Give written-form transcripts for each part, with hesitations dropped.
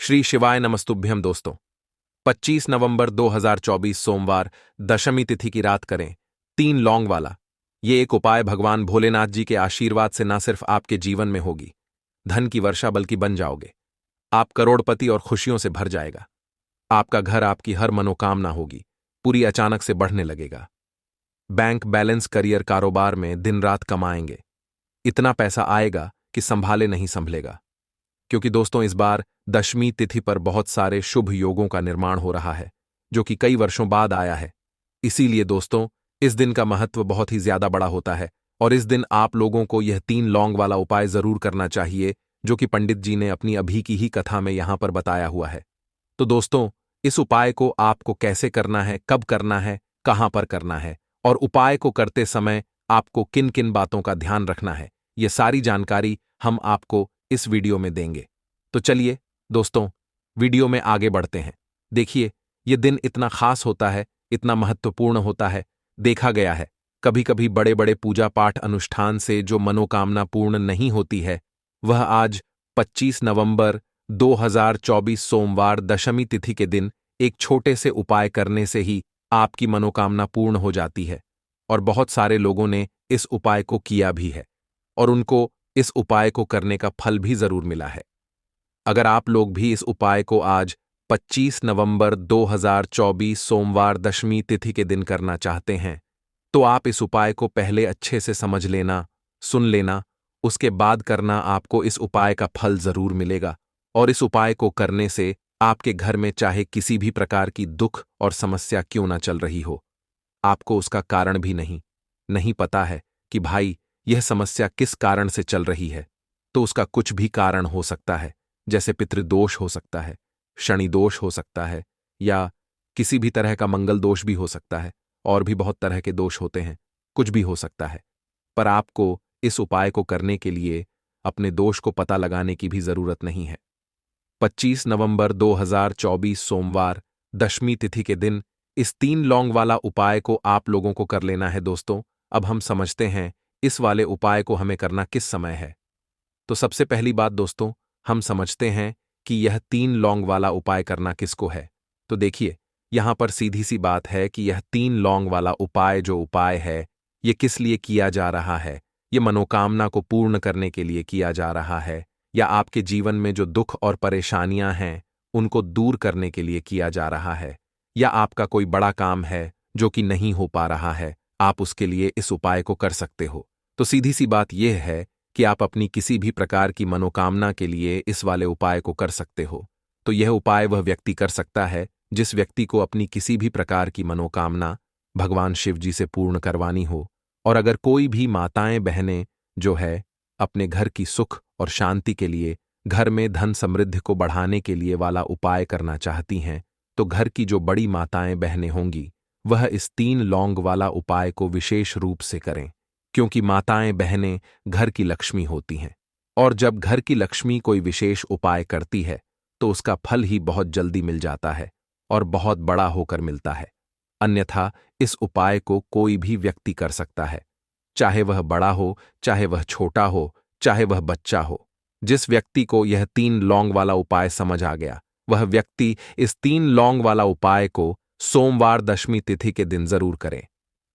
श्री शिवाय नमस्तुभ्यम दोस्तों। 25 नवंबर 2024 सोमवार दशमी तिथि की रात करें 3 लौंग वाला। ये एक उपाय भगवान भोलेनाथ जी के आशीर्वाद से न सिर्फ आपके जीवन में होगी धन की वर्षा बल्कि बन जाओगे। आप करोड़पति और खुशियों से भर जाएगा। आपका घर आपकी हर मनोकामना होगी पूरी अचानक से बढ़ने लगेगा। बैंक बैलेंस करियर कारोबार में दिन रात कमाएंगे। इतना पैसा आएगा कि संभाले नहीं संभलेगा। क्योंकि दोस्तों इस बार दशमी तिथि पर बहुत सारे शुभ योगों का निर्माण हो रहा है जो कि कई वर्षों बाद आया है। इसीलिए दोस्तों इस दिन का महत्व बहुत ही ज्यादा बड़ा होता है और इस दिन आप लोगों को यह 3 लौंग वाला उपाय जरूर करना चाहिए जो कि पंडित जी ने अपनी अभी की ही कथा में यहां पर बताया हुआ है। तो दोस्तों इस उपाय को आपको कैसे करना है, कब करना है, कहां पर करना है और उपाय को करते समय आपको किन किन बातों का ध्यान रखना है, यह सारी जानकारी हम आपको इस वीडियो में देंगे। तो चलिए दोस्तों वीडियो में आगे बढ़ते हैं। देखिए यह दिन इतना खास होता है, इतना महत्वपूर्ण होता है। देखा गया है कभी कभी बड़े बड़े पूजा पाठ अनुष्ठान से जो मनोकामना पूर्ण नहीं होती है वह आज 25 नवंबर 2024 सोमवार दशमी तिथि के दिन एक छोटे से उपाय करने से ही आपकी मनोकामना पूर्ण हो जाती है। और बहुत सारे लोगों ने इस उपाय को किया भी है और उनको इस उपाय को करने का फल भी जरूर मिला है। अगर आप लोग भी इस उपाय को आज 25 नवंबर 2024 सोमवार दशमी तिथि के दिन करना चाहते हैं तो आप इस उपाय को पहले अच्छे से समझ लेना, सुन लेना, उसके बाद करना। आपको इस उपाय का फल जरूर मिलेगा और इस उपाय को करने से आपके घर में चाहे किसी भी प्रकार की दुख और समस्या क्यों ना चल रही हो, आपको उसका कारण भी नहीं पता है कि भाई यह समस्या किस कारण से चल रही है, तो उसका कुछ भी कारण हो सकता है। जैसे पितृदोष हो सकता है, शनि दोष हो सकता है, या किसी भी तरह का मंगल दोष भी हो सकता है, और भी बहुत तरह के दोष होते हैं, कुछ भी हो सकता है। पर आपको इस उपाय को करने के लिए अपने दोष को पता लगाने की भी जरूरत नहीं है। 25 नवंबर 2024 सोमवार दशमी तिथि के दिन इस 3 लौंग वाला उपाय को आप लोगों को कर लेना है। दोस्तों अब हम समझते हैं इस वाले उपाय को हमें करना किस समय है। तो सबसे पहली बात दोस्तों हम समझते हैं कि यह 3 लौंग वाला उपाय करना किसको है। तो देखिए यहां पर सीधी सी बात है कि यह 3 लौंग वाला उपाय जो उपाय है यह किस लिए किया जा रहा है। यह मनोकामना को पूर्ण करने के लिए किया जा रहा है, या आपके जीवन में जो दुख और परेशानियां हैं उनको दूर करने के लिए किया जा रहा है, या आपका कोई बड़ा काम है जो कि नहीं हो पा रहा है, आप उसके लिए इस उपाय को कर सकते हो। तो सीधी सी बात यह है कि आप अपनी किसी भी प्रकार की मनोकामना के लिए इस वाले उपाय को कर सकते हो। तो यह उपाय वह व्यक्ति कर सकता है जिस व्यक्ति को अपनी किसी भी प्रकार की मनोकामना भगवान शिव जी से पूर्ण करवानी हो। और अगर कोई भी माताएं बहनें जो है अपने घर की सुख और शांति के लिए, घर में धन समृद्धि को बढ़ाने के लिए वाला उपाय करना चाहती हैं, तो घर की जो बड़ी माताएं बहनें होंगी वह इस 3 लौंग वाला उपाय को विशेष रूप से करें, क्योंकि माताएं बहनें घर की लक्ष्मी होती हैं। और जब घर की लक्ष्मी कोई विशेष उपाय करती है तो उसका फल ही बहुत जल्दी मिल जाता है और बहुत बड़ा होकर मिलता है। अन्यथा इस उपाय को कोई भी व्यक्ति कर सकता है, चाहे वह बड़ा हो, चाहे वह छोटा हो, चाहे वह बच्चा हो। जिस व्यक्ति को यह 3 लौंग वाला उपाय समझ आ गया वह व्यक्ति इस 3 लौंग वाला उपाय को सोमवार दशमी तिथि के दिन जरूर करे,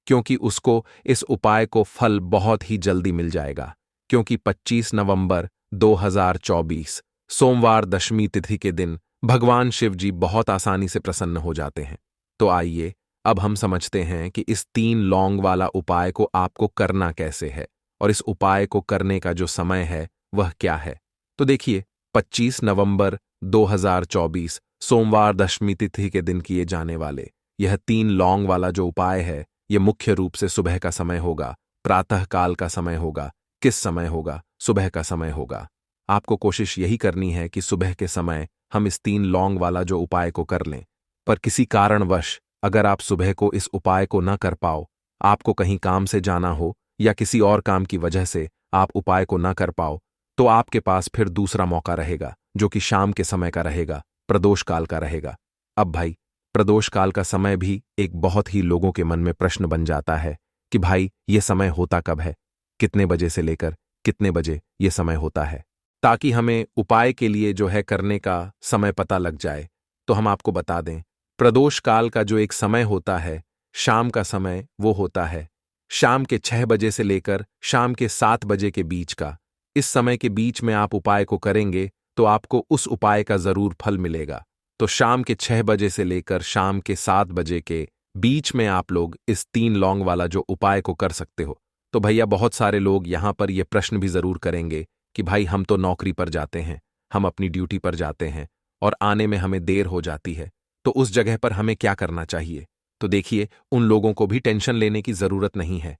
क्योंकि उसको इस उपाय को फल बहुत ही जल्दी मिल जाएगा। क्योंकि 25 नवंबर 2024 सोमवार दशमी तिथि के दिन भगवान शिव जी बहुत आसानी से प्रसन्न हो जाते हैं। तो आइए अब हम समझते हैं कि इस 3 लौंग वाला उपाय को आपको करना कैसे है और इस उपाय को करने का जो समय है वह क्या है। तो देखिए 25 नवंबर 2024 सोमवार दशमी तिथि के दिन किए जाने वाले यह 3 लौंग वाला जो उपाय है यह मुख्य रूप से सुबह का समय होगा, प्रातः काल का समय होगा। किस समय होगा? सुबह का समय होगा। आपको कोशिश यही करनी है कि सुबह के समय हम इस 3 लौंग वाला जो उपाय को कर लें। पर किसी कारणवश अगर आप सुबह को इस उपाय को न कर पाओ, आपको कहीं काम से जाना हो या किसी और काम की वजह से आप उपाय को न कर पाओ, तो आपके पास फिर दूसरा मौका रहेगा जो कि शाम के समय का रहेगा, प्रदोष काल का रहेगा। अब भाई प्रदोष काल का समय भी एक बहुत ही लोगों के मन में प्रश्न बन जाता है कि भाई ये समय होता कब है, कितने बजे से लेकर कितने बजे ये समय होता है। ताकि हमें उपाय के लिए जो है करने का समय पता लग जाए। तो हम आपको बता दें, प्रदोष काल का जो एक समय होता है, शाम का समय वो होता है शाम के 6 बजे से लेकर शाम के 7 बजे के बीच का। इस समय के बीच में आप उपाय को करेंगे तो आपको उस उपाय का जरूर फल मिलेगा। तो शाम के 6 बजे से लेकर शाम के 7 बजे के बीच में आप लोग इस 3 लौंग वाला जो उपाय को कर सकते हो। तो भैया बहुत सारे लोग यहां पर ये प्रश्न भी जरूर करेंगे कि भाई हम तो नौकरी पर जाते हैं, हम अपनी ड्यूटी पर जाते हैं और आने में हमें देर हो जाती है, तो उस जगह पर हमें क्या करना चाहिए। तो देखिए, उन लोगों को भी टेंशन लेने की जरूरत नहीं है।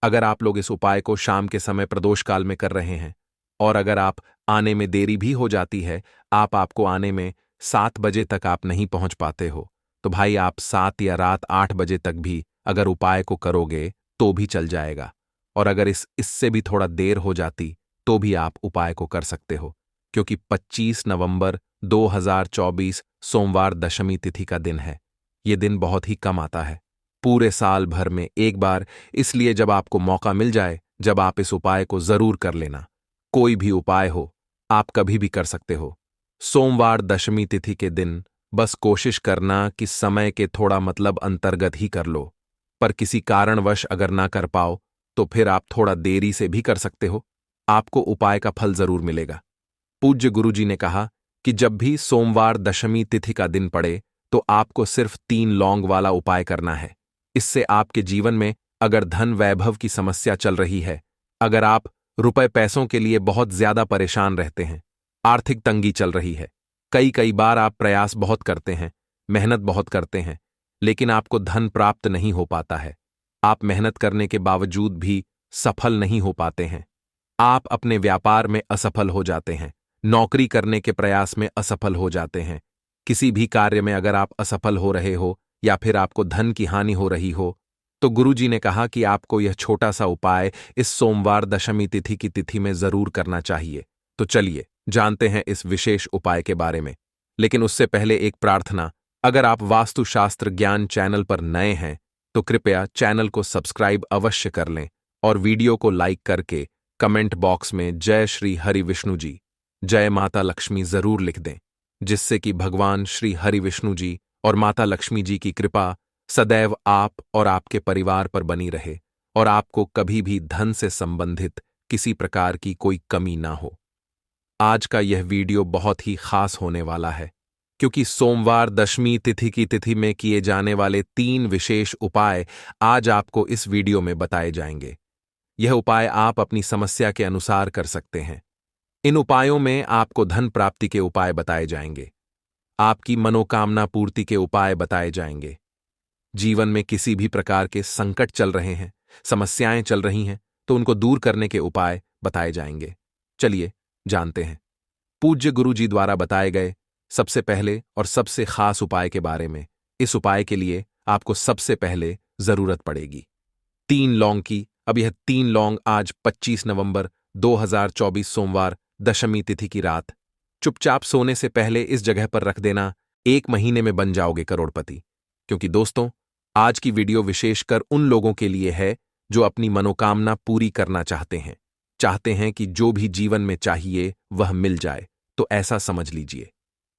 अगर आप लोग इस उपाय को शाम के समय प्रदोष काल में कर रहे हैं और अगर आप आने में देरी भी हो जाती है, आपको आने में 7 बजे तक आप नहीं पहुंच पाते हो, तो भाई आप 7 या रात 8 बजे तक भी अगर उपाय को करोगे तो भी चल जाएगा। और अगर इससे भी थोड़ा देर हो जाती तो भी आप उपाय को कर सकते हो, क्योंकि 25 नवंबर 2024 सोमवार दशमी तिथि का दिन है। ये दिन बहुत ही कम आता है, पूरे साल भर में एक बार, इसलिए जब आपको मौका मिल जाए, जब आप इस उपाय को जरूर कर लेना। कोई भी उपाय हो, आप कभी भी कर सकते हो। सोमवार दशमी तिथि के दिन बस कोशिश करना कि समय के थोड़ा मतलब अंतर्गत ही कर लो, पर किसी कारणवश अगर ना कर पाओ तो फिर आप थोड़ा देरी से भी कर सकते हो, आपको उपाय का फल जरूर मिलेगा। पूज्य गुरुजी ने कहा कि जब भी सोमवार दशमी तिथि का दिन पड़े तो आपको सिर्फ 3 लौंग वाला उपाय करना है। इससे आपके जीवन में अगर धन वैभव की समस्या चल रही है, अगर आप रुपए पैसों के लिए बहुत ज्यादा परेशान रहते हैं, आर्थिक तंगी चल रही है, कई कई बार आप प्रयास बहुत करते हैं, मेहनत बहुत करते हैं, लेकिन आपको धन प्राप्त नहीं हो पाता है, आप मेहनत करने के बावजूद भी सफल नहीं हो पाते हैं, आप अपने व्यापार में असफल हो जाते हैं, नौकरी करने के प्रयास में असफल हो जाते हैं, किसी भी कार्य में अगर आप असफल हो रहे हो या फिर आपको धन की हानि हो रही हो, तो गुरुजी ने कहा कि आपको यह छोटा सा उपाय इस सोमवार दशमी तिथि की तिथि में जरूर करना चाहिए। तो चलिए जानते हैं इस विशेष उपाय के बारे में। लेकिन उससे पहले एक प्रार्थना, अगर आप वास्तुशास्त्र ज्ञान चैनल पर नए हैं तो कृपया चैनल को सब्सक्राइब अवश्य कर लें और वीडियो को लाइक करके कमेंट बॉक्स में जय श्री हरि विष्णु जी, जय माता लक्ष्मी जरूर लिख दें, जिससे कि भगवान श्री हरि विष्णु जी और माता लक्ष्मी जी की कृपा सदैव आप और आपके परिवार पर बनी रहे और आपको कभी भी धन से संबंधित किसी प्रकार की कोई कमी ना हो। आज का यह वीडियो बहुत ही खास होने वाला है, क्योंकि सोमवार दशमी तिथि की तिथि में किए जाने वाले 3 विशेष उपाय आज आपको इस वीडियो में बताए जाएंगे। यह उपाय आप अपनी समस्या के अनुसार कर सकते हैं। इन उपायों में आपको धन प्राप्ति के उपाय बताए जाएंगे, आपकी मनोकामना पूर्ति के उपाय बताए जाएंगे, जीवन में किसी भी प्रकार के संकट चल रहे हैं, समस्याएं चल रही हैं, तो उनको दूर करने के उपाय बताए जाएंगे। चलिए जानते हैं पूज्य गुरु जी द्वारा बताए गए सबसे पहले और सबसे खास उपाय के बारे में। इस उपाय के लिए आपको सबसे पहले जरूरत पड़ेगी 3 लौंग की। अब यह 3 लौंग आज 25 नवंबर 2024 सोमवार दशमी तिथि की रात चुपचाप सोने से पहले इस जगह पर रख देना, 1 महीने में बन जाओगे करोड़पति। क्योंकि दोस्तों, आज की वीडियो विशेषकर उन लोगों के लिए है जो अपनी मनोकामना पूरी करना चाहते हैं कि जो भी जीवन में चाहिए वह मिल जाए। तो ऐसा समझ लीजिए,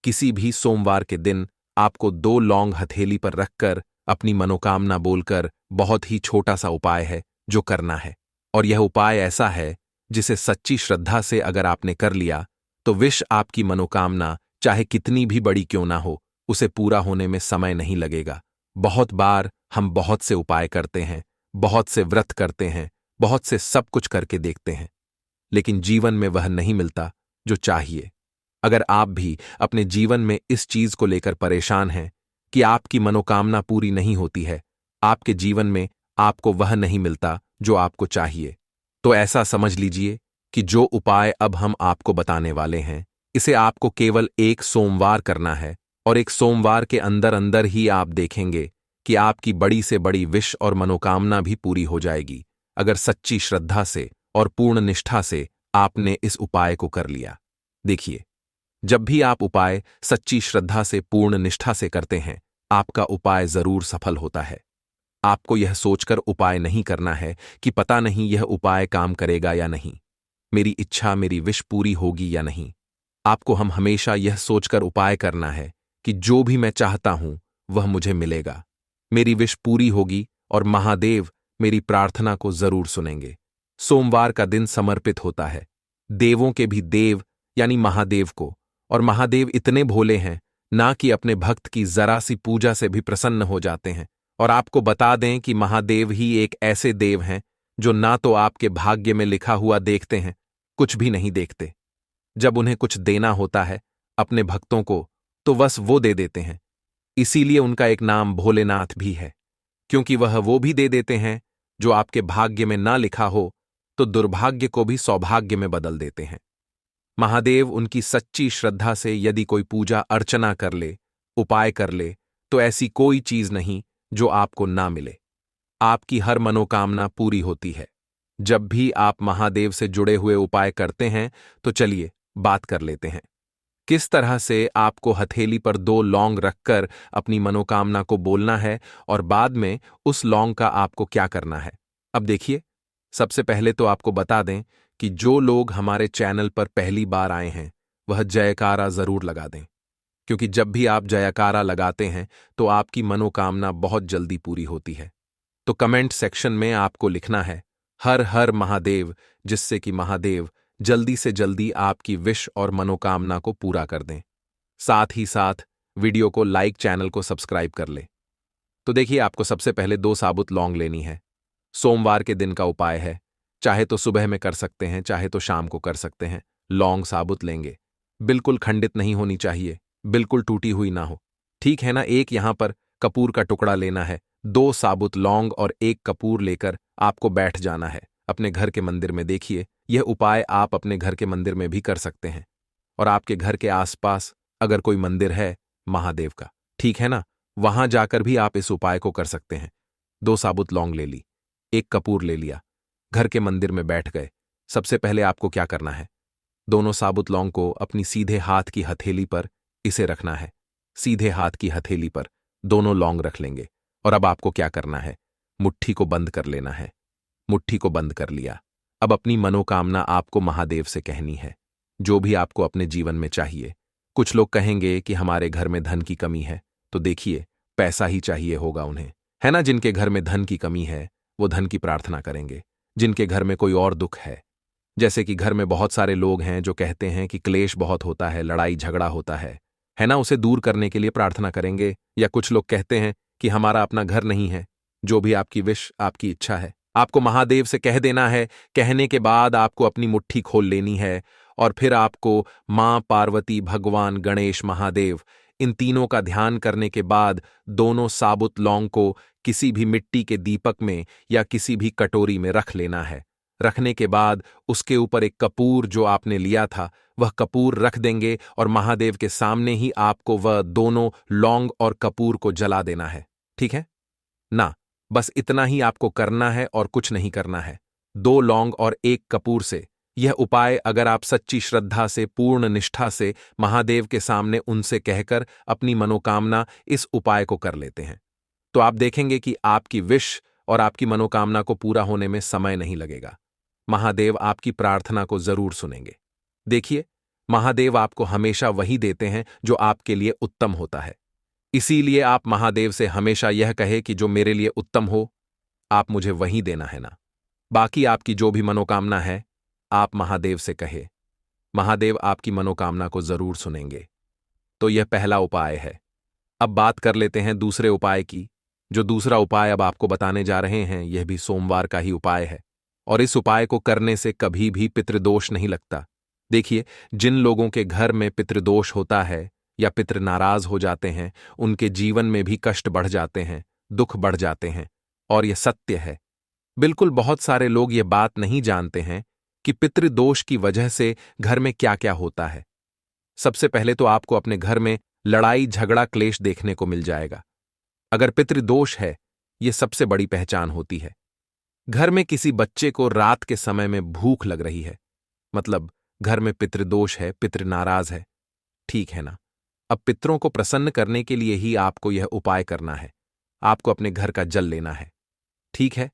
किसी भी सोमवार के दिन आपको 2 लौंग हथेली पर रखकर अपनी मनोकामना बोलकर, बहुत ही छोटा सा उपाय है जो करना है। और यह उपाय ऐसा है जिसे सच्ची श्रद्धा से अगर आपने कर लिया तो विश आपकी मनोकामना चाहे कितनी भी बड़ी क्यों ना हो, उसे पूरा होने में समय नहीं लगेगा। बहुत बार हम बहुत से उपाय करते हैं, बहुत से व्रत करते हैं, बहुत से सब कुछ करके देखते हैं, लेकिन जीवन में वह नहीं मिलता जो चाहिए। अगर आप भी अपने जीवन में इस चीज को लेकर परेशान हैं कि आपकी मनोकामना पूरी नहीं होती है, आपके जीवन में आपको वह नहीं मिलता जो आपको चाहिए, तो ऐसा समझ लीजिए कि जो उपाय अब हम आपको बताने वाले हैं, इसे आपको केवल 1 सोमवार करना है और 1 सोमवार के अंदर अंदर ही आप देखेंगे कि आपकी बड़ी से बड़ी विश और मनोकामना भी पूरी हो जाएगी, अगर सच्ची श्रद्धा से और पूर्ण निष्ठा से आपने इस उपाय को कर लिया। देखिए, जब भी आप उपाय सच्ची श्रद्धा से पूर्ण निष्ठा से करते हैं, आपका उपाय जरूर सफल होता है। आपको यह सोचकर उपाय नहीं करना है कि पता नहीं यह उपाय काम करेगा या नहीं। मेरी इच्छा, मेरी विश पूरी होगी या नहीं। आपको हम हमेशा यह सोचकर उपाय करना है कि जो भी मैं चाहता हूं वह मुझे मिलेगा, मेरी विश पूरी होगी और महादेव मेरी प्रार्थना को जरूर सुनेंगे। सोमवार का दिन समर्पित होता है देवों के भी देव यानी महादेव को, और महादेव इतने भोले हैं ना कि अपने भक्त की जरा सी पूजा से भी प्रसन्न हो जाते हैं। और आपको बता दें कि महादेव ही एक ऐसे देव हैं जो ना तो आपके भाग्य में लिखा हुआ देखते हैं, कुछ भी नहीं देखते। जब उन्हें कुछ देना होता है अपने भक्तों को तो बस वो दे देते हैं। इसीलिए उनका एक नाम भोलेनाथ भी है, क्योंकि वह वो भी दे देते हैं जो आपके भाग्य में ना लिखा हो तो दुर्भाग्य को भी सौभाग्य में बदल देते हैं। महादेव उनकी सच्ची श्रद्धा से यदि कोई पूजा अर्चना कर ले, उपाय कर ले, तो ऐसी कोई चीज नहीं जो आपको ना मिले। आपकी हर मनोकामना पूरी होती है। जब भी आप महादेव से जुड़े हुए उपाय करते हैं तो चलिए बात कर लेते हैं। किस तरह से आपको हथेली पर 2 लौंग रखकर अपनी मनोकामना को बोलना है और बाद में उस लौंग का आपको क्या करना है। अब देखिए, सबसे पहले तो आपको बता दें कि जो लोग हमारे चैनल पर पहली बार आए हैं वह जयकारा जरूर लगा दें, क्योंकि जब भी आप जयकारा लगाते हैं तो आपकी मनोकामना बहुत जल्दी पूरी होती है। तो कमेंट सेक्शन में आपको लिखना है हर हर महादेव, जिससे कि महादेव जल्दी से जल्दी आपकी विश और मनोकामना को पूरा कर दें। साथ ही साथ वीडियो को लाइक, चैनल को सब्सक्राइब कर ले। तो देखिए, आपको सबसे पहले 2 साबुत लौंग लेनी है। सोमवार के दिन का उपाय है, चाहे तो सुबह में कर सकते हैं, चाहे तो शाम को कर सकते हैं। लौंग साबुत लेंगे, बिल्कुल खंडित नहीं होनी चाहिए, बिल्कुल टूटी हुई ना हो, ठीक है ना। एक यहां पर कपूर का टुकड़ा लेना है। 2 साबुत लौंग और 1 कपूर लेकर आपको बैठ जाना है अपने घर के मंदिर में। देखिए, यह उपाय आप अपने घर के मंदिर में भी कर सकते हैं, और आपके घर के आसपास अगर कोई मंदिर है महादेव का, ठीक है ना, वहां जाकर भी आप इस उपाय को कर सकते हैं। 2 साबुत लौंग ले ली, 1 कपूर ले लिया, घर के मंदिर में बैठ गए। सबसे पहले आपको क्या करना है, दोनों साबुत लौंग को अपनी सीधे हाथ की हथेली पर इसे रखना है। सीधे हाथ की हथेली पर दोनों लौंग रख लेंगे, और अब आपको क्या करना है, मुट्ठी को बंद कर लेना है। मुट्ठी को बंद कर लिया। अब अपनी मनोकामना आपको महादेव से कहनी है, जो भी आपको अपने जीवन में चाहिए। कुछ लोग कहेंगे कि हमारे घर में धन की कमी है, तो देखिए, पैसा ही चाहिए होगा उन्हें, है ना। जिनके घर में धन की कमी है वो धन की प्रार्थना करेंगे। जिनके घर में कोई और दुख है, जैसे कि घर में बहुत सारे लोग हैं जो कहते हैं कि क्लेश बहुत होता है, लड़ाई झगड़ा होता है ना, उसे दूर करने के लिए प्रार्थना करेंगे। या कुछ लोग कहते हैं कि हमारा अपना घर नहीं है। जो भी आपकी विश, आपकी इच्छा है, आपको महादेव से कह देना है। कहने के बाद आपको अपनी मुट्ठी खोल लेनी है, और फिर आपको मां पार्वती, भगवान गणेश, महादेव, इन तीनों का ध्यान करने के बाद दोनों साबुत लौंग को किसी भी मिट्टी के दीपक में या किसी भी कटोरी में रख लेना है। रखने के बाद उसके ऊपर एक कपूर जो आपने लिया था वह कपूर रख देंगे, और महादेव के सामने ही आपको वह दोनों लौंग और कपूर को जला देना है, ठीक है ना। बस इतना ही आपको करना है और कुछ नहीं करना है। 2 लौंग और 1 कपूर से यह उपाय अगर आप सच्ची श्रद्धा से, पूर्ण निष्ठा से महादेव के सामने उनसे कहकर अपनी मनोकामना, इस उपाय को कर लेते हैं, तो आप देखेंगे कि आपकी विश और आपकी मनोकामना को पूरा होने में समय नहीं लगेगा। महादेव आपकी प्रार्थना को जरूर सुनेंगे। देखिए, महादेव आपको हमेशा वही देते हैं जो आपके लिए उत्तम होता है। इसीलिए आप महादेव से हमेशा यह कहे कि जो मेरे लिए उत्तम हो आप मुझे वही देना है ना। बाकी आपकी जो भी मनोकामना है आप महादेव से कहे, महादेव आपकी मनोकामना को जरूर सुनेंगे। तो यह पहला उपाय है। अब बात कर लेते हैं दूसरे उपाय की। जो दूसरा उपाय अब आपको बताने जा रहे हैं यह भी सोमवार का ही उपाय है, और इस उपाय को करने से कभी भी पितृदोष नहीं लगता। देखिए, जिन लोगों के घर में पितृदोष होता है या पितृ नाराज हो जाते हैं, उनके जीवन में भी कष्ट बढ़ जाते हैं, दुख बढ़ जाते हैं, और यह सत्य है। बिल्कुल, बहुत सारे लोग ये बात नहीं जानते हैं कि पितृदोष की वजह से घर में क्या क्या होता है। सबसे पहले तो आपको अपने घर में लड़ाई झगड़ा क्लेश देखने को मिल जाएगा। अगर पितृदोष है, यह सबसे बड़ी पहचान होती है। घर में किसी बच्चे को रात के समय में भूख लग रही है, मतलब घर में पितृदोष है, पितृ नाराज है, ठीक है ना। अब पितरों को प्रसन्न करने के लिए ही आपको यह उपाय करना है। आपको अपने घर का जल लेना है, ठीक है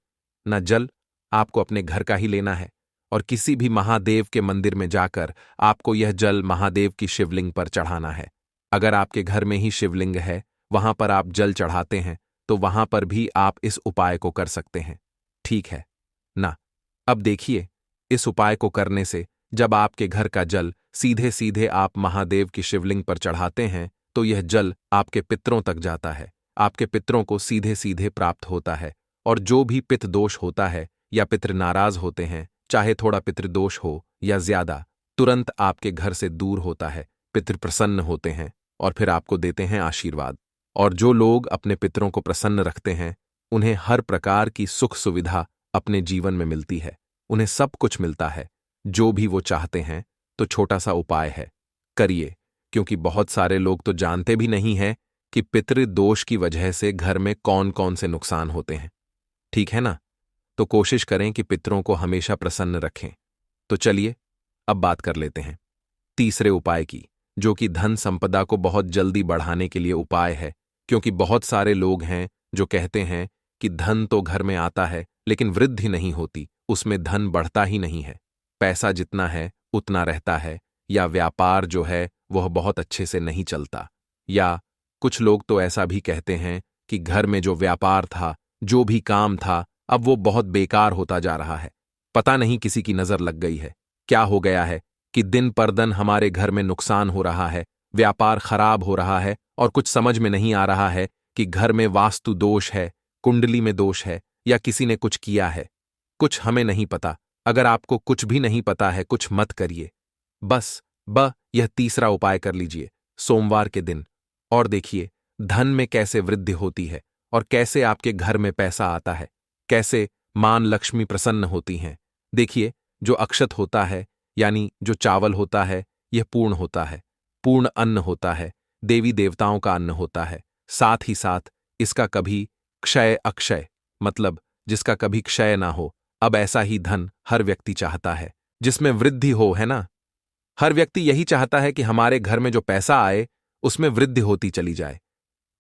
ना। जल आपको अपने घर का ही लेना है, और किसी भी महादेव के मंदिर में जाकर आपको यह जल महादेव की शिवलिंग पर चढ़ाना है। अगर आपके घर में ही शिवलिंग है, वहां पर आप जल चढ़ाते हैं, तो वहां पर भी आप इस उपाय को कर सकते हैं। ठीक है ना? अब देखिए, इस उपाय को करने से जब आपके घर का जल सीधे सीधे आप महादेव की शिवलिंग पर चढ़ाते हैं, तो यह जल आपके पितरों तक जाता है, आपके पितरों को सीधे सीधे प्राप्त होता है, और जो भी पितृ दोष होता है या पितृ नाराज होते हैं, चाहे थोड़ा पितृदोष हो या ज्यादा, तुरंत आपके घर से दूर होता है, पितृ प्रसन्न होते हैं और फिर आपको देते हैं आशीर्वाद। और जो लोग अपने पितरों को प्रसन्न रखते हैं, उन्हें हर प्रकार की सुख सुविधा अपने जीवन में मिलती है, उन्हें सब कुछ मिलता है, जो भी वो चाहते हैं। तो छोटा सा उपाय है, करिए, क्योंकि बहुत सारे लोग तो जानते भी नहीं हैं कि पितृ दोष की वजह से घर में कौन कौन से नुकसान होते हैं। ठीक है ना? तो कोशिश करें कि पितरों को हमेशा प्रसन्न रखें। तो चलिए अब बात कर लेते हैं तीसरे उपाय की, जो कि धन संपदा को बहुत जल्दी बढ़ाने के लिए उपाय है। क्योंकि बहुत सारे लोग हैं जो कहते हैं कि धन तो घर में आता है लेकिन वृद्धि नहीं होती, उसमें धन बढ़ता ही नहीं है, पैसा जितना है उतना रहता है, या व्यापार जो है वह बहुत अच्छे से नहीं चलता, या कुछ लोग तो ऐसा भी कहते हैं कि घर में जो व्यापार था, जो भी काम था, अब वो बहुत बेकार होता जा रहा है। पता नहीं किसी की नजर लग गई है, क्या हो गया है कि दिन पर दिन हमारे घर में नुकसान हो रहा है, व्यापार खराब हो रहा है, और कुछ समझ में नहीं आ रहा है कि घर में वास्तु दोष है, कुंडली में दोष है, या किसी ने कुछ किया है। कुछ हमें नहीं पता। अगर आपको कुछ भी नहीं पता है, कुछ मत करिए, बस यह तीसरा उपाय कर लीजिए सोमवार के दिन, और देखिए धन में कैसे वृद्धि होती है और कैसे आपके घर में पैसा आता है, कैसे मान लक्ष्मी प्रसन्न होती हैं। देखिए, जो अक्षत होता है, यानी जो चावल होता है, यह पूर्ण होता है, पूर्ण अन्न होता है, देवी देवताओं का अन्न होता है। साथ ही साथ इसका कभी क्षय अक्षय, मतलब जिसका कभी क्षय ना हो। अब ऐसा ही धन हर व्यक्ति चाहता है, जिसमें वृद्धि हो, है ना? हर व्यक्ति यही चाहता है कि हमारे घर में जो पैसा आए उसमें वृद्धि होती चली जाए,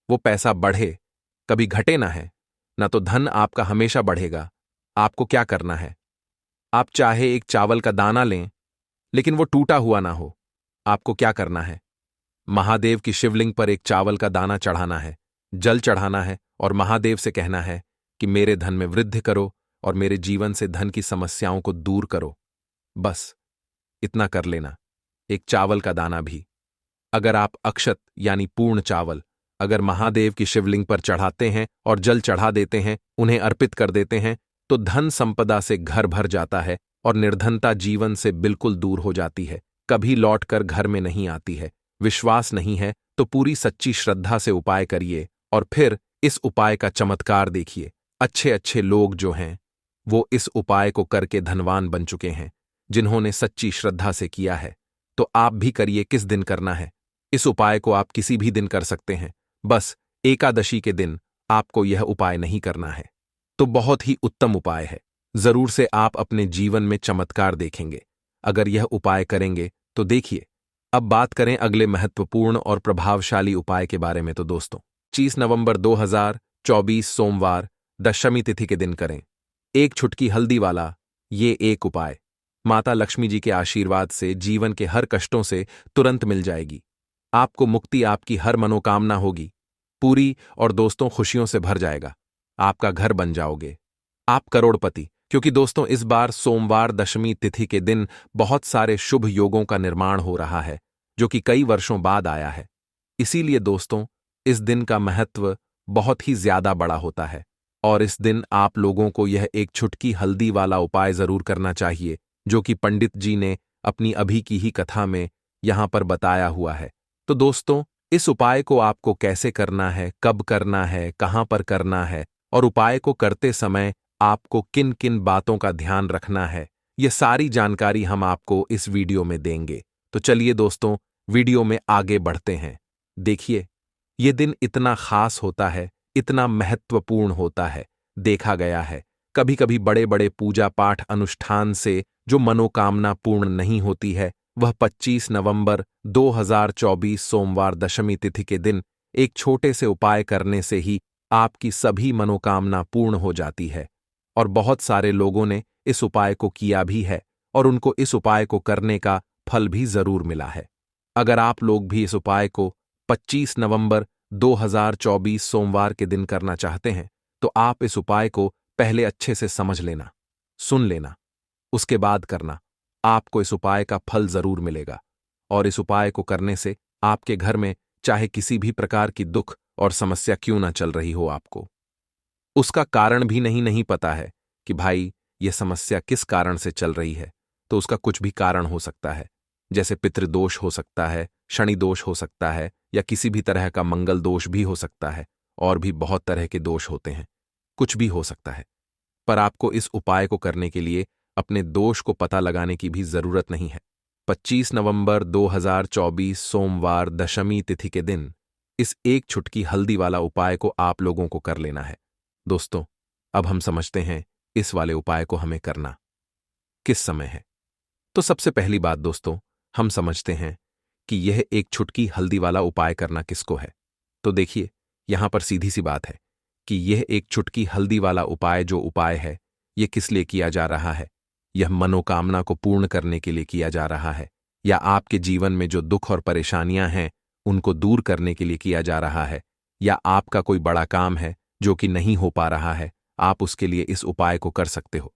वो पैसा बढ़े, कभी घटे ना है ना। तो धन आपका हमेशा बढ़ेगा। आपको क्या करना है? आप चाहे एक चावल का दाना लें, लेकिन वो टूटा हुआ ना हो। आपको क्या करना है? महादेव की शिवलिंग पर एक चावल का दाना चढ़ाना है, जल चढ़ाना है, और महादेव से कहना है कि मेरे धन में वृद्धि करो और मेरे जीवन से धन की समस्याओं को दूर करो। बस इतना कर लेना, एक चावल का दाना भी। अगर आप अक्षत यानी पूर्ण चावल अगर महादेव की शिवलिंग पर चढ़ाते हैं और जल चढ़ा देते हैं, उन्हें अर्पित कर देते हैं, तो धन संपदा से घर भर जाता है और निर्धनता जीवन से बिल्कुल दूर हो जाती है, कभी लौटकर घर में नहीं आती है। विश्वास नहीं है तो पूरी सच्ची श्रद्धा से उपाय करिए और फिर इस उपाय का चमत्कार देखिए। अच्छे अच्छे लोग जो हैं वो इस उपाय को करके धनवान बन चुके हैं, जिन्होंने सच्ची श्रद्धा से किया है। तो आप भी करिए। किस दिन करना है? इस उपाय को आप किसी भी दिन कर सकते हैं, बस एकादशी के दिन आपको यह उपाय नहीं करना है। तो बहुत ही उत्तम उपाय है, जरूर से आप अपने जीवन में चमत्कार देखेंगे अगर यह उपाय करेंगे तो। देखिए, अब बात करें अगले महत्वपूर्ण और प्रभावशाली उपाय के बारे में। तो दोस्तों, 25 नवंबर 2024 सोमवार दशमी तिथि के दिन करें एक छुटकी हल्दी वाला ये एक उपाय। माता लक्ष्मी जी के आशीर्वाद से जीवन के हर कष्टों से तुरंत मिल जाएगी, आपको मुक्ति, आपकी हर मनोकामना होगी पूरी, और दोस्तों खुशियों से भर जाएगा, आपका घर बन जाओगे, आप करोड़पति। क्योंकि दोस्तों, इस बार सोमवार दशमी तिथि के दिन बहुत सारे शुभ योगों का निर्माण हो रहा है, जो कि कई वर्षों बाद आया है। इसीलिए दोस्तों, इस दिन का महत्व बहुत ही ज्यादा बड़ा होता है, और इस दिन आप लोगों को यह एक छुटकी हल्दी वाला उपाय जरूर करना चाहिए, जो कि पंडित जी ने अपनी अभी की ही कथा में यहां पर बताया हुआ है। तो दोस्तों, इस उपाय को आपको कैसे करना है, कब करना है, कहां पर करना है, और उपाय को करते समय आपको किन किन बातों का ध्यान रखना है, ये सारी जानकारी हम आपको इस वीडियो में देंगे। तो चलिए दोस्तों, वीडियो में आगे बढ़ते हैं। देखिए, ये दिन इतना खास होता है, इतना महत्वपूर्ण होता है। देखा गया है कभी कभी बड़े बड़े पूजा पाठ अनुष्ठान से जो मनोकामना पूर्ण नहीं होती है, वह 25 नवंबर 2024 सोमवार दशमी तिथि के दिन एक छोटे से उपाय करने से ही आपकी सभी मनोकामना पूर्ण हो जाती है। और बहुत सारे लोगों ने इस उपाय को किया भी है, और उनको इस उपाय को करने का फल भी जरूर मिला है। अगर आप लोग भी इस उपाय को 25 नवंबर 2024 सोमवार के दिन करना चाहते हैं, तो आप इस उपाय को पहले अच्छे से समझ लेना, सुन लेना, उसके बाद करना। आपको इस उपाय का फल जरूर मिलेगा और इस उपाय को करने से आपके घर में चाहे किसी भी प्रकार की दुख और समस्या क्यों ना चल रही हो, आपको उसका कारण भी नहीं पता है कि भाई ये समस्या किस कारण से चल रही है, तो उसका कुछ भी कारण हो सकता है। जैसे पितृदोष हो सकता है, शनि दोष हो सकता है, या किसी भी तरह का मंगल दोष भी हो सकता है, और भी बहुत तरह के दोष होते हैं, कुछ भी हो सकता है। पर आपको इस उपाय को करने के लिए अपने दोष को पता लगाने की भी जरूरत नहीं है। 25 नवंबर 2024 सोमवार दशमी तिथि के दिन इस एक छुटकी हल्दी वाला उपाय को आप लोगों को कर लेना है। दोस्तों, अब हम समझते हैं इस वाले उपाय को हमें करना किस समय है। तो सबसे पहली बात दोस्तों, हम समझते हैं कि यह एक छुटकी हल्दी वाला उपाय करना किसको है। तो देखिए, यहां पर सीधी सी बात है कि यह एक छुटकी हल्दी वाला उपाय जो उपाय है, यह किस लिए किया जा रहा है। यह मनोकामना को पूर्ण करने के लिए किया जा रहा है, या आपके जीवन में जो दुख और परेशानियां हैं उनको दूर करने के लिए किया जा रहा है, या आपका कोई बड़ा काम है जो कि नहीं हो पा रहा है, आप उसके लिए इस उपाय को कर सकते हो।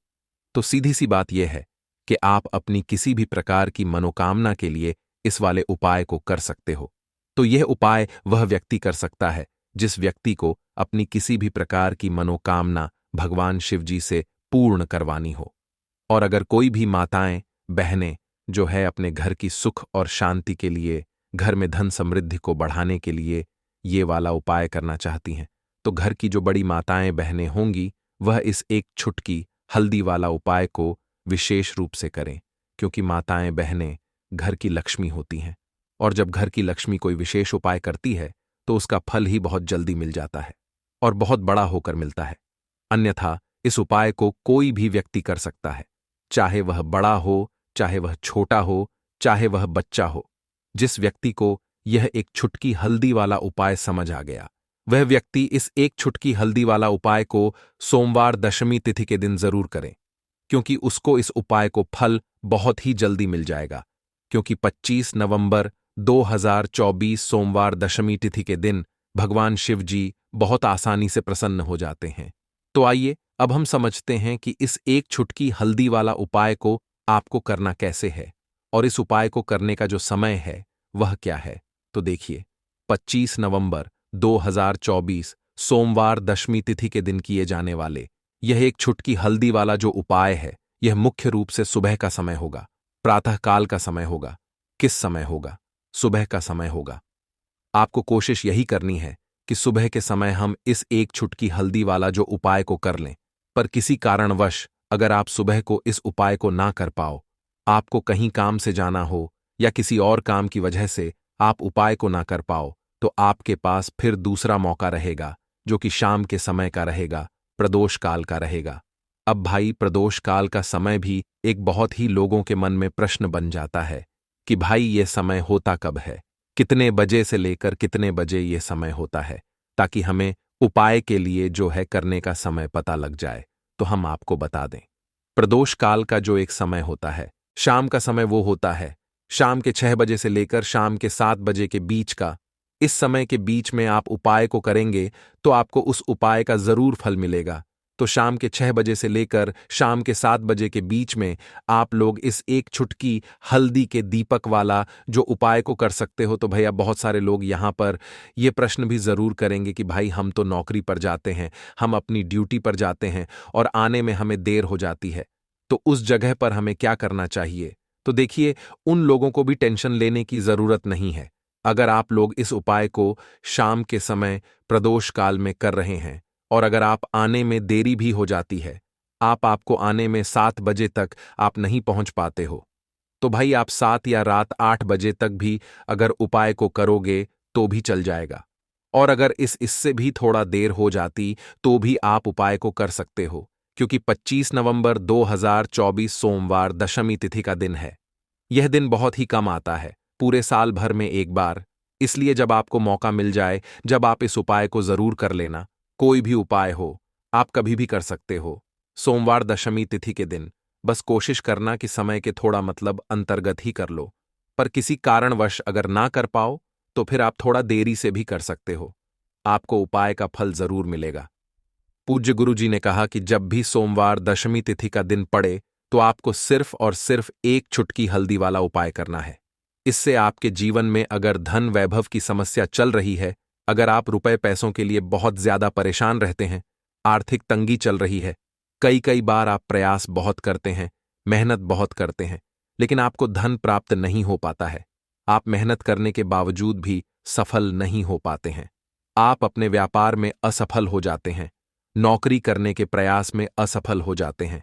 तो सीधी सी बात यह है कि आप अपनी किसी भी प्रकार की मनोकामना के लिए इस वाले उपाय को कर सकते हो। तो यह उपाय वह व्यक्ति कर सकता है जिस व्यक्ति को अपनी किसी भी प्रकार की मनोकामना भगवान शिव जी से पूर्ण करवानी हो। और अगर कोई भी माताएं, बहनें जो है अपने घर की सुख और शांति के लिए, घर में धन समृद्धि को बढ़ाने के लिए ये वाला उपाय करना चाहती हैं, तो घर की जो बड़ी माताएं बहनें होंगी वह इस एक छुटकी हल्दी वाला उपाय को विशेष रूप से करें, क्योंकि माताएं बहनें घर की लक्ष्मी होती हैं, और जब घर की लक्ष्मी कोई विशेष उपाय करती है तो उसका फल ही बहुत जल्दी मिल जाता है और बहुत बड़ा होकर मिलता है। अन्यथा इस उपाय को कोई भी व्यक्ति कर सकता है, चाहे वह बड़ा हो, चाहे वह छोटा हो, चाहे वह बच्चा हो। जिस व्यक्ति को यह एक छुटकी हल्दी वाला उपाय समझ आ गया, वह व्यक्ति इस एक छुटकी हल्दी वाला उपाय को सोमवार दशमी तिथि के दिन जरूर करे, क्योंकि उसको इस उपाय को फल बहुत ही जल्दी मिल जाएगा। क्योंकि 25 नवंबर 2024 सोमवार दशमी तिथि के दिन भगवान शिव जी बहुत आसानी से प्रसन्न हो जाते हैं। तो आइए अब हम समझते हैं कि इस एक छुटकी हल्दी वाला उपाय को आपको करना कैसे है, और इस उपाय को करने का जो समय है वह क्या है। तो देखिए, 25 नवंबर 2024 सोमवार दशमी तिथि के दिन किए जाने वाले यह एक छुटकी हल्दी वाला जो उपाय है, यह मुख्य रूप से सुबह का समय होगा, प्रातःकाल का समय होगा। किस समय होगा? सुबह का समय होगा। आपको कोशिश यही करनी है कि सुबह के समय हम इस एक छुटकी हल्दी वाला जो उपाय को कर लें। पर किसी कारणवश अगर आप सुबह को इस उपाय को ना कर पाओ, आपको कहीं काम से जाना हो या किसी और काम की वजह से आप उपाय को ना कर पाओ, तो आपके पास फिर दूसरा मौका रहेगा जो कि शाम के समय का रहेगा, प्रदोष काल का रहेगा। अब भाई, प्रदोष काल का समय भी एक बहुत ही लोगों के मन में प्रश्न बन जाता है कि भाई ये समय होता कब है, कितने बजे से लेकर कितने बजे ये समय होता है, ताकि हमें उपाय के लिए जो है करने का समय पता लग जाए। तो हम आपको बता दें, प्रदोष काल का जो एक समय होता है, शाम का समय वो होता है शाम के 6 बजे से लेकर शाम के 7 बजे के बीच का। इस समय के बीच में आप उपाय को करेंगे तो आपको उस उपाय का जरूर फल मिलेगा। तो शाम के 6 बजे से लेकर शाम के 7 बजे के बीच में आप लोग इस एक छुटकी हल्दी के दीपक वाला जो उपाय को कर सकते हो। तो भैया, बहुत सारे लोग यहाँ पर ये प्रश्न भी जरूर करेंगे कि भाई हम तो नौकरी पर जाते हैं, हम अपनी ड्यूटी पर जाते हैं और आने में हमें देर हो जाती है, तो उस जगह पर हमें क्या करना चाहिए। तो देखिए, उन लोगों को भी टेंशन लेने की जरूरत नहीं है। अगर आप लोग इस उपाय को शाम के समय प्रदोष काल में कर रहे हैं और अगर आप आने में देरी भी हो जाती है, आपको आने में 7 बजे तक आप नहीं पहुंच पाते हो, तो भाई आप 7 या रात 8 बजे तक भी अगर उपाय को करोगे तो भी चल जाएगा। और अगर इससे भी थोड़ा देर हो जाती तो भी आप उपाय को कर सकते हो, क्योंकि 25 नवंबर 2024 सोमवार दशमी तिथि का दिन है। यह दिन बहुत ही कम आता है, पूरे साल भर में एक बार। इसलिए जब आपको मौका मिल जाए, जब आप इस उपाय को जरूर कर लेना। कोई भी उपाय हो, आप कभी भी कर सकते हो। सोमवार दशमी तिथि के दिन बस कोशिश करना कि समय के थोड़ा मतलब अंतर्गत ही कर लो। पर किसी कारणवश अगर ना कर पाओ तो फिर आप थोड़ा देरी से भी कर सकते हो। आपको उपाय का फल जरूर मिलेगा। पूज्य गुरुजी ने कहा कि जब भी सोमवार दशमी तिथि का दिन पड़े तो आपको सिर्फ और सिर्फ एक चुटकी हल्दी वाला उपाय करना है। इससे आपके जीवन में अगर धन वैभव की समस्या चल रही है, अगर आप रुपए पैसों के लिए बहुत ज्यादा परेशान रहते हैं, आर्थिक तंगी चल रही है, कई कई बार आप प्रयास बहुत करते हैं, मेहनत बहुत करते हैं, लेकिन आपको धन प्राप्त नहीं हो पाता है। आप मेहनत करने के बावजूद भी सफल नहीं हो पाते हैं। आप अपने व्यापार में असफल हो जाते हैं, नौकरी करने के प्रयास में असफल हो जाते हैं।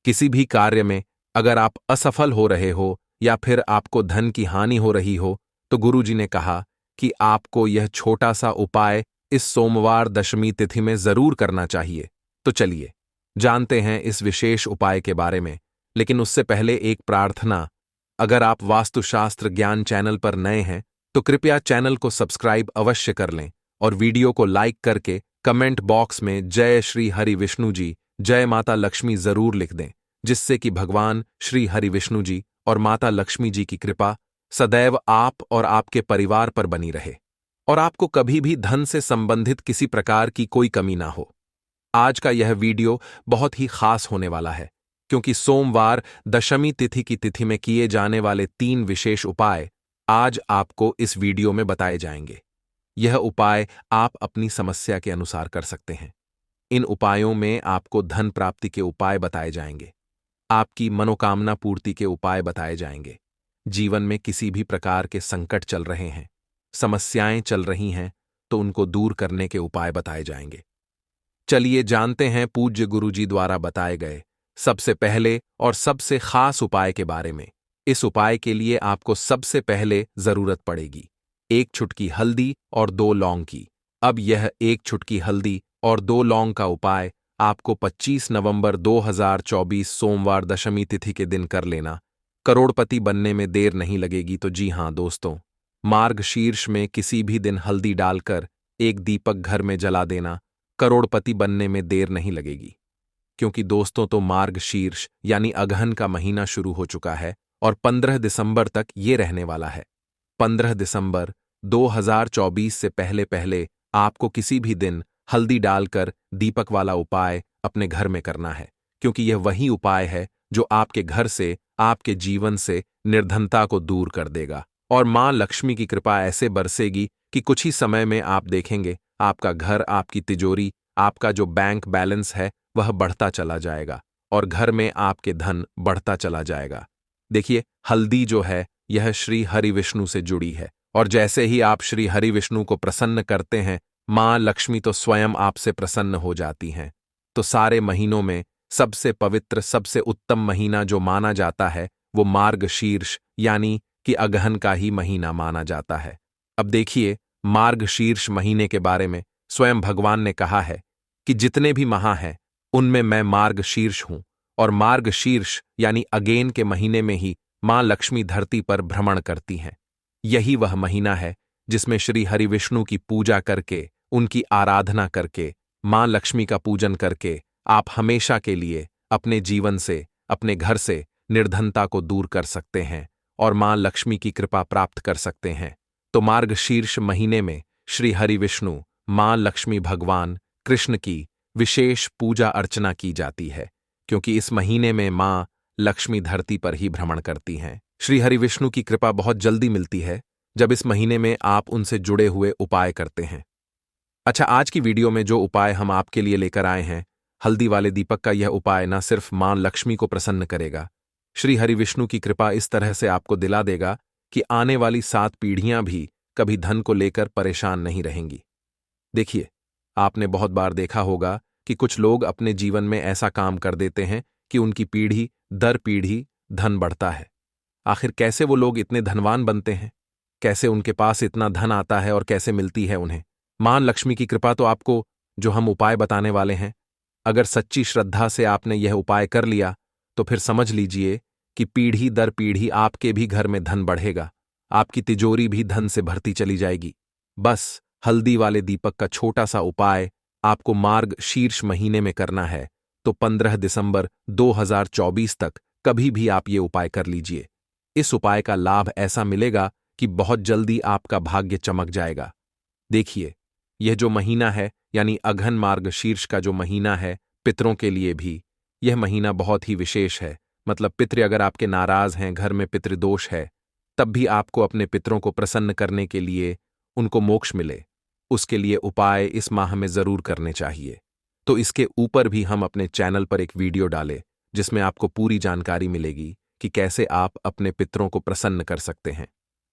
किसी भी कार्य में अगर आप असफल हो रहे हो या फिर आपको धन की हानि हो रही हो, तो गुरुजी ने कहा कि आपको यह छोटा सा उपाय इस सोमवार दशमी तिथि में जरूर करना चाहिए। तो चलिए जानते हैं इस विशेष उपाय के बारे में, लेकिन उससे पहले एक प्रार्थना। अगर आप वास्तुशास्त्र ज्ञान चैनल पर नए हैं तो कृपया चैनल को सब्सक्राइब अवश्य कर लें और वीडियो को लाइक करके कमेंट बॉक्स में जय श्री हरि विष्णु जी, जय माता लक्ष्मी जरूर लिख दें, जिससे कि भगवान श्री हरि विष्णु जी और माता लक्ष्मी जी की कृपा सदैव आप और आपके परिवार पर बनी रहे और आपको कभी भी धन से संबंधित किसी प्रकार की कोई कमी ना हो। आज का यह वीडियो बहुत ही खास होने वाला है, क्योंकि सोमवार दशमी तिथि की तिथि में किए जाने वाले 3 विशेष उपाय आज आपको इस वीडियो में बताए जाएंगे। यह उपाय आप अपनी समस्या के अनुसार कर सकते हैं। इन उपायों में आपको धन प्राप्ति के उपाय बताए जाएंगे, आपकी मनोकामना पूर्ति के उपाय बताए जाएंगे। जीवन में किसी भी प्रकार के संकट चल रहे हैं, समस्याएं चल रही हैं, तो उनको दूर करने के उपाय बताए जाएंगे। चलिए जानते हैं पूज्य गुरुजी द्वारा बताए गए सबसे पहले और सबसे खास उपाय के बारे में। इस उपाय के लिए आपको सबसे पहले जरूरत पड़ेगी 1 चुटकी हल्दी और 2 लौंग की। अब यह 1 चुटकी हल्दी और 2 लौंग का उपाय आपको 25 नवंबर 2024 सोमवार दशमी तिथि के दिन कर लेना। करोड़पति बनने में देर नहीं लगेगी। तो जी हां दोस्तों, मार्ग शीर्ष में किसी भी दिन हल्दी डालकर एक दीपक घर में जला देना, करोड़पति बनने में देर नहीं लगेगी। क्योंकि दोस्तों तो मार्ग शीर्ष यानी अगहन का महीना शुरू हो चुका है और 15 दिसंबर तक ये रहने वाला है। 15 दिसंबर 2024 से पहले पहले आपको किसी भी दिन हल्दी डालकर दीपक वाला उपाय अपने घर में करना है, क्योंकि यह वही उपाय है जो आपके घर से, आपके जीवन से निर्धनता को दूर कर देगा और मां लक्ष्मी की कृपा ऐसे बरसेगी कि कुछ ही समय में आप देखेंगे आपका घर, आपकी तिजोरी, आपका जो बैंक बैलेंस है वह बढ़ता चला जाएगा और घर में आपके धन बढ़ता चला जाएगा। देखिए, हल्दी जो है यह श्री हरि विष्णु से जुड़ी है और जैसे ही आप श्री हरि विष्णु को प्रसन्न करते हैं, मां लक्ष्मी तो स्वयं आपसे प्रसन्न हो जाती हैं। तो सारे महीनों में सबसे पवित्र, सबसे उत्तम महीना जो माना जाता है वो मार्ग शीर्ष यानी कि अगहन का ही महीना माना जाता है। अब देखिए, मार्ग शीर्ष महीने के बारे में स्वयं भगवान ने कहा है कि जितने भी माह हैं उनमें मैं मार्ग शीर्ष हूं और मार्ग शीर्ष यानी अगेन के महीने में ही मां लक्ष्मी धरती पर भ्रमण करती हैं। यही वह महीना है जिसमें श्री हरि विष्णु की पूजा करके, उनकी आराधना करके, मां लक्ष्मी का पूजन करके आप हमेशा के लिए अपने जीवन से, अपने घर से निर्धनता को दूर कर सकते हैं और मां लक्ष्मी की कृपा प्राप्त कर सकते हैं। तो मार्ग शीर्ष महीने में श्री हरि विष्णु, मां लक्ष्मी, भगवान कृष्ण की विशेष पूजा अर्चना की जाती है, क्योंकि इस महीने में मां लक्ष्मी धरती पर ही भ्रमण करती हैं। श्री हरि विष्णु की कृपा बहुत जल्दी मिलती है जब इस महीने में आप उनसे जुड़े हुए उपाय करते हैं। अच्छा, आज की वीडियो में जो उपाय हम आपके लिए लेकर आए हैं, हल्दी वाले दीपक का यह उपाय न सिर्फ मां लक्ष्मी को प्रसन्न करेगा, श्री हरि विष्णु की कृपा इस तरह से आपको दिला देगा कि आने वाली 7 पीढ़ियां भी कभी धन को लेकर परेशान नहीं रहेंगी। देखिए, आपने बहुत बार देखा होगा कि कुछ लोग अपने जीवन में ऐसा काम कर देते हैं कि उनकी पीढ़ी दर पीढ़ी धन बढ़ता है। आखिर कैसे वो लोग इतने धनवान बनते हैं, कैसे उनके पास इतना धन आता है और कैसे मिलती है उन्हें? मां लक्ष्मी की कृपा तो आपको जो हम उपाय बताने वाले हैं, अगर सच्ची श्रद्धा से आपने यह उपाय कर लिया तो फिर समझ लीजिए कि पीढ़ी दर पीढ़ी आपके भी घर में धन बढ़ेगा, आपकी तिजोरी भी धन से भरती चली जाएगी। बस हल्दी वाले दीपक का छोटा सा उपाय आपको मार्ग शीर्ष महीने में करना है, तो 15 दिसंबर 2024 तक कभी भी आप ये उपाय कर लीजिए। इस उपाय का लाभ ऐसा मिलेगा कि बहुत जल्दी आपका भाग्य चमक जाएगा। देखिए, यह जो महीना है यानी अघन मार्गशीर्ष का जो महीना है, पितरों के लिए भी यह महीना बहुत ही विशेष है। मतलब पितृ अगर आपके नाराज हैं, घर में पितृदोष है, तब भी आपको अपने पितरों को प्रसन्न करने के लिए, उनको मोक्ष मिले, उसके लिए उपाय इस माह में जरूर करने चाहिए। तो इसके ऊपर भी हम अपने चैनल पर एक वीडियो डाले जिसमें आपको पूरी जानकारी मिलेगी कि कैसे आप अपने पितरों को प्रसन्न कर सकते हैं।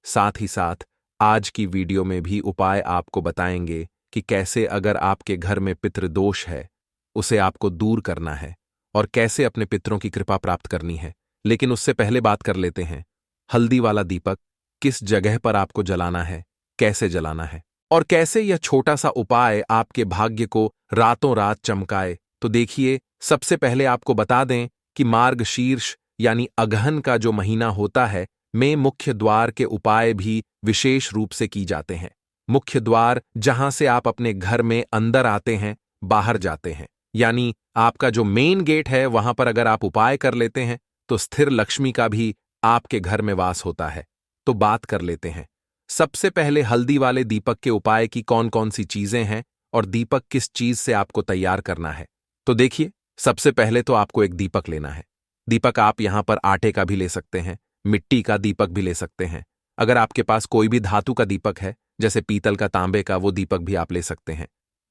साथ ही साथ आज की वीडियो में भी उपाय आपको बताएंगे कि कैसे अगर आपके घर में पितृदोष है, उसे आपको दूर करना है और कैसे अपने पितरों की कृपा प्राप्त करनी है। लेकिन उससे पहले बात कर लेते हैं, हल्दी वाला दीपक किस जगह पर आपको जलाना है, कैसे जलाना है और कैसे यह छोटा सा उपाय आपके भाग्य को रातों रात चमकाए। तो देखिए, सबसे पहले आपको बता दें कि मार्गशीर्ष यानी अगहन का जो महीना होता है में मुख्य द्वार के उपाय भी विशेष रूप से की जाते हैं। मुख्य द्वार जहां से आप अपने घर में अंदर आते हैं, बाहर जाते हैं, यानी आपका जो मेन गेट है वहां पर अगर आप उपाय कर लेते हैं तो स्थिर लक्ष्मी का भी आपके घर में वास होता है। तो बात कर लेते हैं सबसे पहले हल्दी वाले दीपक के उपाय की कौन कौन सी चीजें हैं और दीपक किस चीज से आपको तैयार करना है। तो देखिए, सबसे पहले तो आपको एक दीपक लेना है। दीपक आप यहां पर आटे का भी ले सकते हैं, मिट्टी का दीपक भी ले सकते हैं। अगर आपके पास कोई भी धातु का दीपक है, जैसे पीतल का, तांबे का, वो दीपक भी आप ले सकते हैं।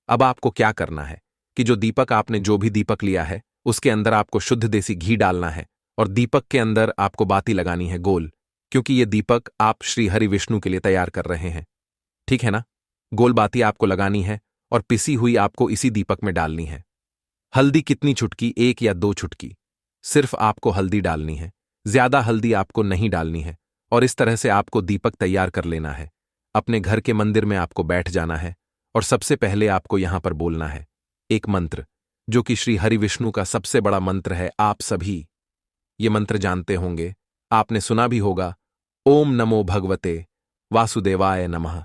अब आपको क्या करना है कि जो दीपक आपने जो भी दीपक लिया है उसके अंदर आपको शुद्ध देसी घी डालना है और दीपक के अंदर आपको बाती लगानी है गोल, क्योंकि ये दीपक आप श्री हरि विष्णु के लिए तैयार कर रहे हैं। ठीक है ना? गोल बाती आपको लगानी है और पिसी हुई आपको इसी दीपक में डालनी है। हल्दी कितनी चुटकी, 1 या 2 चुटकी, सिर्फ आपको हल्दी डालनी है, ज्यादा हल्दी आपको नहीं डालनी है। और इस तरह से आपको दीपक तैयार कर लेना है। अपने घर के मंदिर में आपको बैठ जाना है और सबसे पहले आपको यहां पर बोलना है एक मंत्र, जो कि श्री हरि विष्णु का सबसे बड़ा मंत्र है। आप सभी ये मंत्र जानते होंगे, आपने सुना भी होगा, ओम नमो भगवते वासुदेवाय नमः।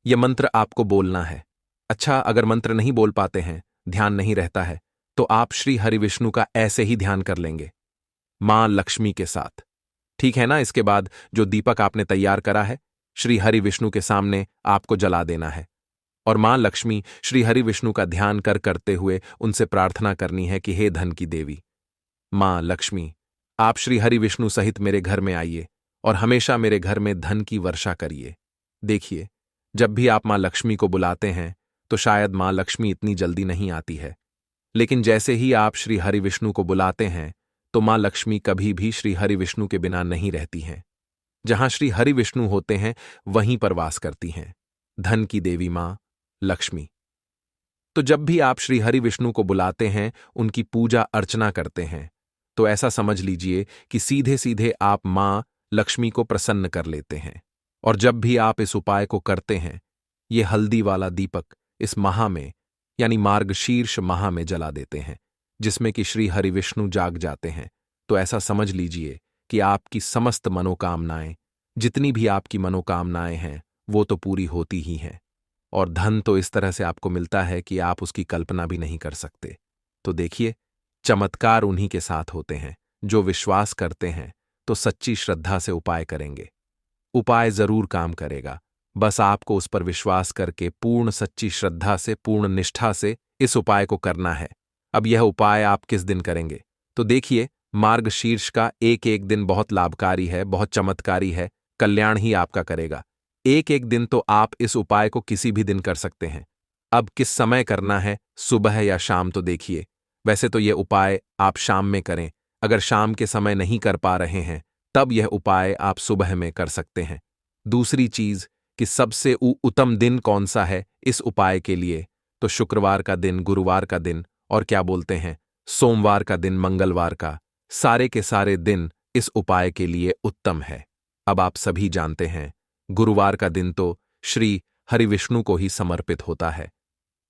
यह मंत्र आपको बोलना है। अच्छा, अगर मंत्र नहीं बोल पाते हैं, ध्यान नहीं रहता है, तो आप श्री हरि विष्णु का ऐसे ही ध्यान कर लेंगे, मां लक्ष्मी के साथ। ठीक है ना? इसके बाद जो दीपक आपने तैयार करा है, श्री हरि विष्णु के सामने आपको जला देना है और मां लक्ष्मी, श्री हरि विष्णु का ध्यान करते हुए उनसे प्रार्थना करनी है कि हे धन की देवी मां लक्ष्मी, आप श्री हरि विष्णु सहित मेरे घर में आइए और हमेशा मेरे घर में धन की वर्षा करिए। देखिए, जब भी आप मां लक्ष्मी को बुलाते हैं तो शायद मां लक्ष्मी इतनी जल्दी नहीं आती है, लेकिन जैसे ही आप श्री हरि विष्णु को बुलाते हैं तो मां लक्ष्मी कभी भी श्री हरि विष्णु के बिना नहीं रहती हैं। जहां श्री हरि विष्णु होते हैं वहीं पर वास करती हैं धन की देवी मां लक्ष्मी। तो जब भी आप श्री हरि विष्णु को बुलाते हैं, उनकी पूजा अर्चना करते हैं, तो ऐसा समझ लीजिए कि सीधे सीधे आप मां लक्ष्मी को प्रसन्न कर लेते हैं। और जब भी आप इस उपाय को करते हैं, ये हल्दी वाला दीपक इस माह में यानी मार्गशीर्ष माह में जला देते हैं, जिसमें कि श्री हरि विष्णु जाग जाते हैं, तो ऐसा समझ लीजिए कि आपकी समस्त मनोकामनाएं, जितनी भी आपकी मनोकामनाएं हैं, वो तो पूरी होती ही हैं। और धन तो इस तरह से आपको मिलता है कि आप उसकी कल्पना भी नहीं कर सकते। तो देखिए, चमत्कार उन्हीं के साथ होते हैं जो विश्वास करते हैं, तो सच्ची श्रद्धा से उपाय करेंगे। उपाय जरूर काम करेगा, बस आपको उस पर विश्वास करके पूर्ण सच्ची श्रद्धा से, पूर्ण निष्ठा से इस उपाय को करना है। अब यह उपाय आप किस दिन करेंगे? तो देखिए, मार्गशीर्ष का एक एक दिन बहुत लाभकारी है, बहुत चमत्कारी है, कल्याण ही आपका करेगा। एक एक दिन तो आप इस उपाय को किसी भी दिन कर सकते हैं। अब किस समय करना है, सुबह या शाम? तो देखिए, वैसे तो यह उपाय आप शाम में करें। अगर शाम के समय नहीं कर पा रहे हैं, तब यह उपाय आप सुबह में कर सकते हैं। दूसरी चीज कि सबसे उत्तम दिन कौन सा है इस उपाय के लिए? तो शुक्रवार का दिन, गुरुवार का दिन और क्या बोलते हैं, सोमवार का दिन, मंगलवार का, सारे के सारे दिन इस उपाय के लिए उत्तम है। अब आप सभी जानते हैं, गुरुवार का दिन तो श्री हरि विष्णु को ही समर्पित होता है।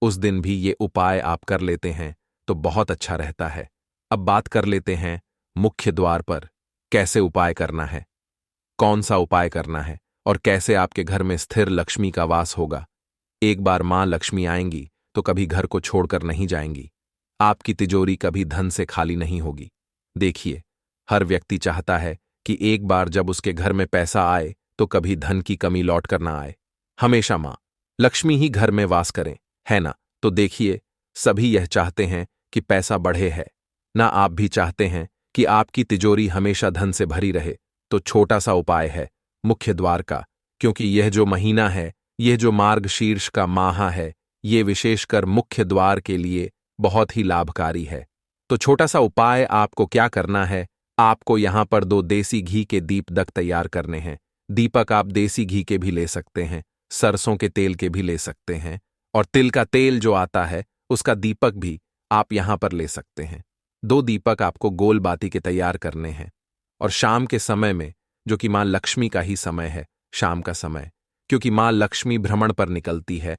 उस दिन भी ये उपाय आप कर लेते हैं तो बहुत अच्छा रहता है। अब बात कर लेते हैं मुख्य द्वार पर कैसे उपाय करना है, कौन सा उपाय करना है और कैसे आपके घर में स्थिर लक्ष्मी का वास होगा। एक बार मां लक्ष्मी आएंगी तो कभी घर को छोड़कर नहीं जाएंगी। आपकी तिजोरी कभी धन से खाली नहीं होगी। देखिए, हर व्यक्ति चाहता है कि एक बार जब उसके घर में पैसा आए तो कभी धन की कमी लौट कर ना आए। हमेशा माँ लक्ष्मी ही घर में वास करें, है ना? तो देखिए, सभी यह चाहते हैं कि पैसा बढ़े है ना, आप भी चाहते हैं कि आपकी तिजोरी हमेशा धन से भरी रहे। तो छोटा सा उपाय है मुख्य द्वार का, क्योंकि यह जो महीना है, यह जो मार्गशीर्ष का माह है, ये विशेषकर मुख्य द्वार के लिए बहुत ही लाभकारी है। तो छोटा सा उपाय आपको क्या करना है, आपको यहां पर 2 देसी घी के दीपक तैयार करने हैं। दीपक आप देसी घी के भी ले सकते हैं, सरसों के तेल के भी ले सकते हैं, और तिल का तेल जो आता है उसका दीपक भी आप यहां पर ले सकते हैं। 2 दीपक आपको गोल बाती के तैयार करने हैं, और शाम के समय में, जो कि मां लक्ष्मी का ही समय है, शाम का समय, क्योंकि मां लक्ष्मी भ्रमण पर निकलती है,